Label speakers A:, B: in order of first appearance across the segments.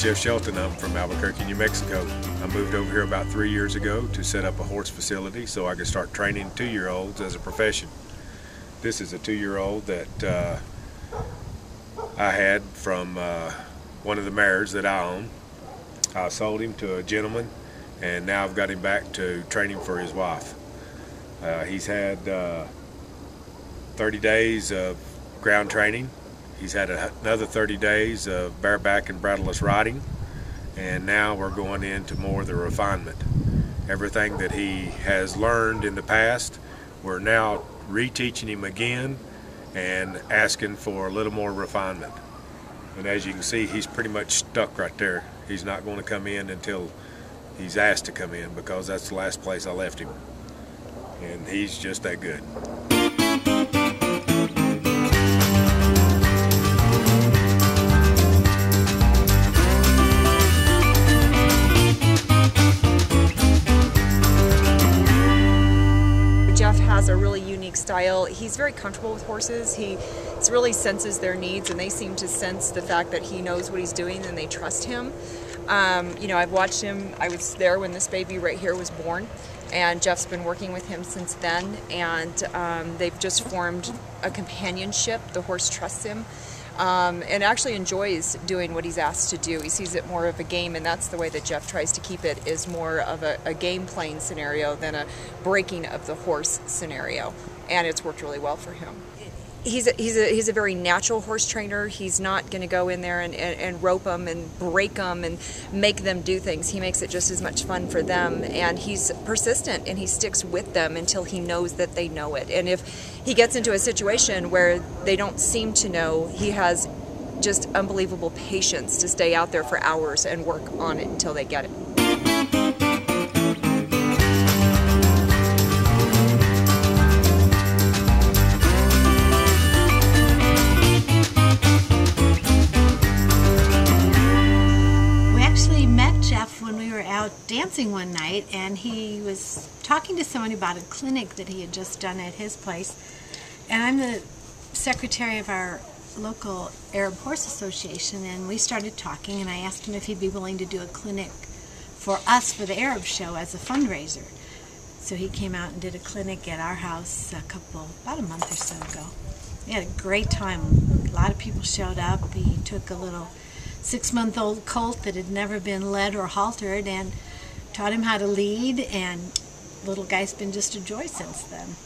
A: Chef Shelton. I'm from Albuquerque, New Mexico. I moved over here about 3 years ago to set up a horse facility so I could start training 2-year-olds as a profession. This is a 2-year-old that I had from one of the mares that I own. I sold him to a gentleman, and now I've got him back to training for his wife. He's had 30 days of ground training. He's had another 30 days of bareback and bridleless riding, and now we're going into more of the refinement. Everything that he has learned in the past, we're now reteaching him again and asking for a little more refinement. And as you can see, he's pretty much stuck right there. He's not going to come in until he's asked to come in, because that's the last place I left him. And he's just that good.
B: Jeff has a really unique style. He's very comfortable with horses. He really senses their needs, and they seem to sense the fact that he knows what he's doing and they trust him. You know, I've watched him. I was there when this baby right here was born, and Jeff's been working with him since then, and they've just formed a companionship. The horse trusts him and actually enjoys doing what he's asked to do. He sees it more of a game, and that's the way that Jeff tries to keep it, is more of a game playing scenario than a breaking of the horse scenario, and it's worked really well for him. He's a very natural horse trainer. He's not going to go in there and rope them and break them and make them do things. He makes it just as much fun for them, and he's persistent, and he sticks with them until he knows that they know it. And if he gets into a situation where they don't seem to know, he has just unbelievable patience to stay out there for hours and work on it until they get it.
C: Dancing one night, and he was talking to someone about a clinic that he had just done at his place, and I'm the secretary of our local Arab Horse Association, and we started talking, and I asked him if he'd be willing to do a clinic for us for the Arab show as a fundraiser. So he came out and did a clinic at our house about a month or so ago. We had a great time. A lot of people showed up. He took a little 6-month-old colt that had never been led or haltered and taught him how to lead, and little guy's been just a joy since then.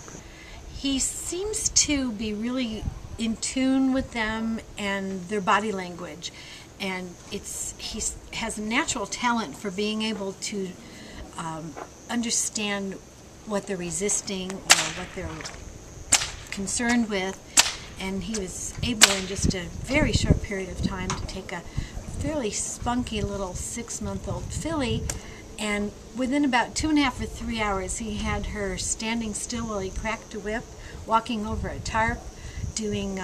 C: He seems to be really in tune with them and their body language, and he has a natural talent for being able to understand what they're resisting or what they're concerned with, and he was able in just a very short period of time to take a fairly spunky little 6-month-old filly, and within about 2.5 or 3 hours he had her standing still while he cracked a whip, walking over a tarp, doing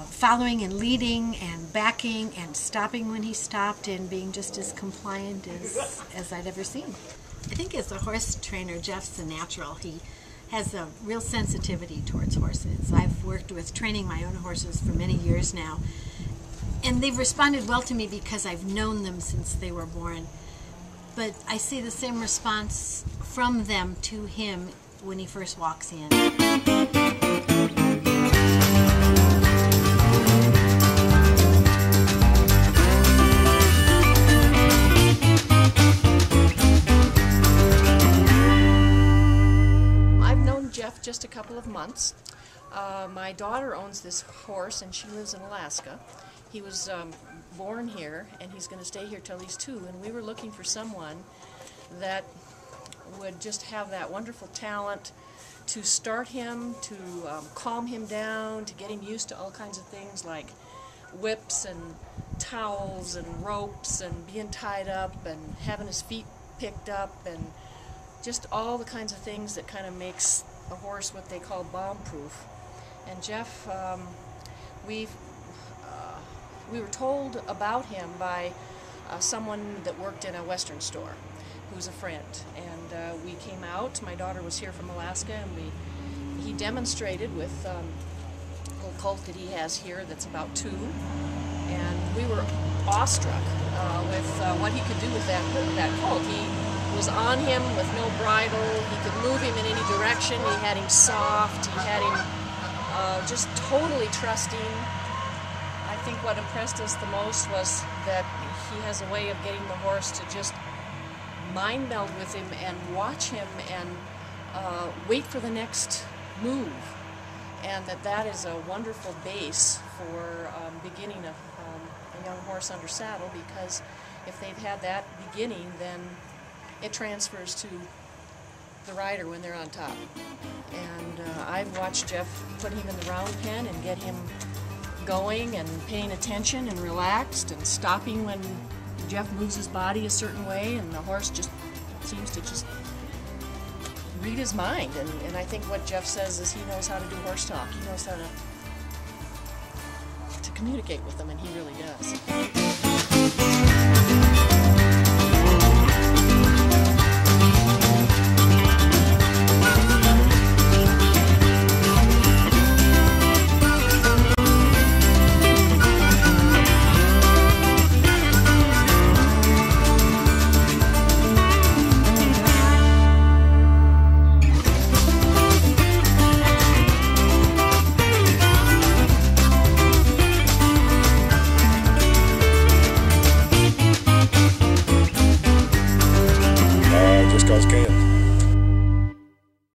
C: following and leading and backing and stopping when he stopped, and being just as compliant as I'd ever seen. I think as a horse trainer, Jeff's a natural. He has a real sensitivity towards horses. I've worked with training my own horses for many years now, and they've responded well to me because I've known them since they were born. But I see the same response from them to him when he first walks in.
D: I've known Jeff just a couple of months. My daughter owns this horse, and she lives in Alaska. He was born here, and he's going to stay here till he's 2, and we were looking for someone that would just have that wonderful talent to start him, to calm him down, to get him used to all kinds of things like whips and towels and ropes and being tied up and having his feet picked up, and just all the kinds of things that kind of makes a horse what they call bomb-proof. And Jeff, we were told about him by someone that worked in a Western store, who's a friend, and we came out. My daughter was here from Alaska, and he demonstrated with local colt that he has here that's about 2, and we were awestruck with what he could do with that colt. He was on him with no bridle. He could move him in any direction. He had him soft. He had him just totally trusting. I think what impressed us the most was that he has a way of getting the horse to just mind meld with him and watch him and wait for the next move. And that is a wonderful base for beginning a young horse under saddle, because if they've had that beginning, then it transfers to the rider when they're on top. And I've watched Jeff put him in the round pen and get him going and paying attention and relaxed and stopping when Jeff moves his body a certain way, and the horse just seems to just read his mind. And I think what Jeff says is he knows how to do horse talk. He knows how to communicate with them, and he really does.